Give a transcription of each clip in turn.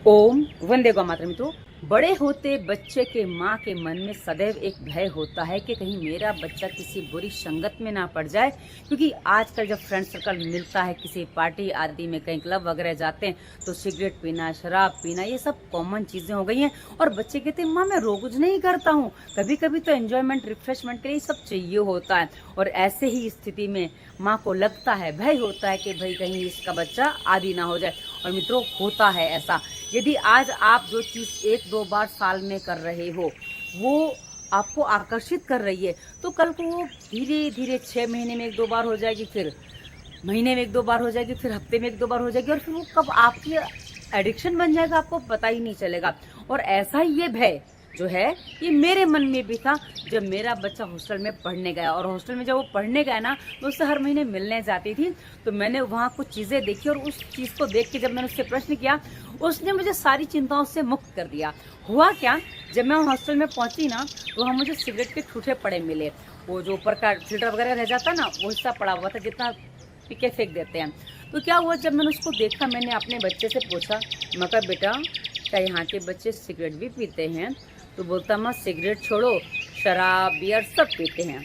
ओम वंदे गौ मातरम। मित्रों, बड़े होते बच्चे के माँ के मन में सदैव एक भय होता है कि कहीं मेरा बच्चा किसी बुरी संगत में ना पड़ जाए, क्योंकि आजकल जब फ्रेंड सर्कल मिलता है किसी पार्टी आदि में, कहीं क्लब वगैरह जाते हैं तो सिगरेट पीना, शराब पीना, ये सब कॉमन चीजें हो गई हैं। और बच्चे कहते हैं माँ मैं रोज नहीं करता हूँ, कभी कभी तो एंजॉयमेंट रिफ्रेशमेंट के लिए सब चाहिए होता है। और ऐसे ही स्थिति में माँ को लगता है, भय होता है कि भाई कहीं इसका बच्चा आदि ना हो जाए। और मित्रों, होता है ऐसा। यदि आज आप जो चीज़ एक दो बार साल में कर रहे हो वो आपको आकर्षित कर रही है, तो कल को वो धीरे धीरे 6 महीने में एक दो बार हो जाएगी, फिर महीने में एक दो बार हो जाएगी, फिर हफ्ते में एक दो बार हो जाएगी, और फिर वो कब आपकी एडिक्शन बन जाएगा आपको पता ही नहीं चलेगा। और ऐसा ही ये भय जो है ये मेरे मन में भी था जब मेरा बच्चा हॉस्टल में पढ़ने गया। और हॉस्टल में जब वो पढ़ने गया ना, तो उससे हर महीने मिलने जाती थी, तो मैंने वहाँ कुछ चीज़ें देखी और उस चीज़ को देख के जब मैंने उससे प्रश्न किया, उसने मुझे सारी चिंताओं से मुक्त कर दिया। हुआ क्या, जब मैं हॉस्टल में पहुँची ना, तो वहाँ मुझे सिगरेट के ठूठे पड़े मिले। वो जो ऊपर का फिल्टर वगैरह रह जाता ना, वो हिस्सा पड़ा हुआ था जितना पी के फेंक देते हैं। तो क्या हुआ, जब मैंने उसको देखा, मैंने अपने बच्चे से पूछा, मैं कहा बेटा क्या यहाँ के बच्चे सिगरेट भी पीते हैं? तो बोलता माँ सिगरेट छोड़ो, शराब बियर सब पीते हैं।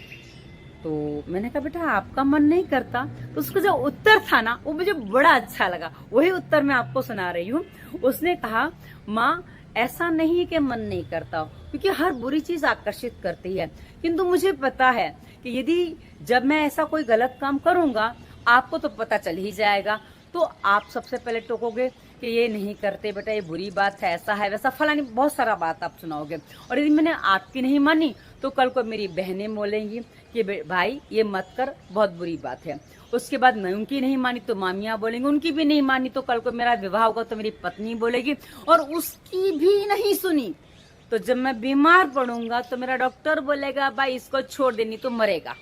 तो मैंने कहा बेटा आपका मन नहीं करता? तो उसका जो उत्तर था ना, वो मुझे बड़ा अच्छा लगा। वही उत्तर मैं आपको सुना रही हूँ। उसने कहा माँ ऐसा नहीं कि मन नहीं करता, क्योंकि हर बुरी चीज आकर्षित करती है, किंतु मुझे पता है कि यदि जब मैं ऐसा कोई गलत काम करूंगा आपको तो पता चल ही जाएगा, तो आप सबसे पहले टोकोगे कि ये नहीं करते बेटा, ये बुरी बात है, ऐसा है वैसा फलानी, बहुत सारा बात आप सुनाओगे। और यदि मैंने आपकी नहीं मानी तो कल को मेरी बहनें बोलेंगी कि भाई ये मत कर, बहुत बुरी बात है। उसके बाद मैं उनकी नहीं मानी तो मामियाँ बोलेंगी, उनकी भी नहीं मानी तो कल को मेरा विवाह होगा तो मेरी पत्नी बोलेगी, और उसकी भी नहीं सुनी तो जब मैं बीमार पड़ूंगा तो मेरा डॉक्टर बोलेगा भाई इसको छोड़ देनी तो मरेगा।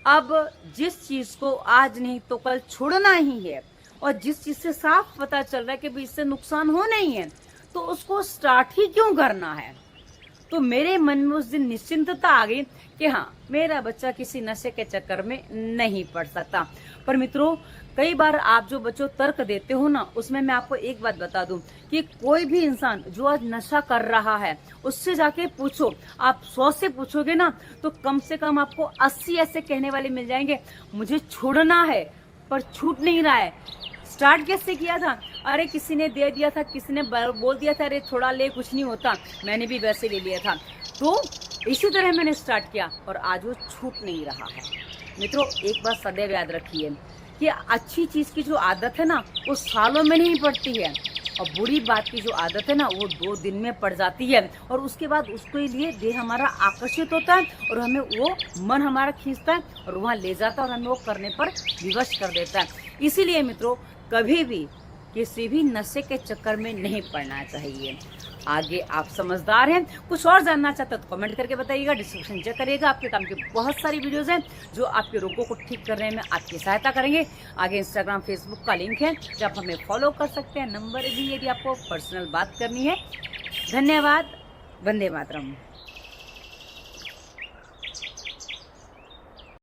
अब जिस चीज को आज नहीं तो कल छोड़ना ही है, और जिस चीज से साफ पता चल रहा है कि इससे नुकसान हो नहीं है, तो उसको स्टार्ट ही क्यों करना है? तो मेरे मन में उस दिन निश्चिंतता आ गई कि हाँ, मेरा बच्चा किसी नशे के चक्कर में नहीं पड़ सकता। पर मित्रों, कई बार आप जो बच्चों तर्क देते हो ना, उसमें मैं आपको एक बात बता दूं कि कोई भी इंसान जो आज नशा कर रहा है उससे जाके पूछो, आप 100 से पूछोगे ना तो कम से कम आपको 80 ऐसे कहने वाले मिल जाएंगे मुझे छोड़ना है पर छूट नहीं रहा है। स्टार्ट कैसे किया था? अरे किसी ने दे दिया था, किसी ने बोल दिया था अरे थोड़ा ले कुछ नहीं होता, मैंने भी वैसे ले लिया था। तो इसी तरह मैंने स्टार्ट किया और आज वो छूट नहीं रहा है। मित्रों, एक बात सदैव याद रखिए कि अच्छी चीज की जो आदत है ना वो सालों में नहीं पड़ती है, और बुरी बात की जो आदत है ना वो 2 दिन में पड़ जाती है। और उसके बाद उसके लिए देह हमारा आकर्षित होता है और हमें वो मन हमारा खींचता है और वहाँ ले जाता है और हमें वो करने पर विवश कर देता है। इसीलिए मित्रों, कभी भी किसी भी नशे के चक्कर में नहीं पड़ना चाहिए। आगे आप समझदार हैं, कुछ और जानना चाहते हो तो कमेंट करके बताइएगा, डिस्क्रिप्शन चेक करिएगा। आपके काम की बहुत सारी वीडियोस हैं जो आपके रोगों को ठीक करने में आपकी सहायता करेंगे। आगे इंस्टाग्राम फेसबुक का लिंक है जो आप हमें फॉलो कर सकते हैं, नंबर भी यदि आपको पर्सनल बात करनी है। धन्यवाद। वंदे मातरम।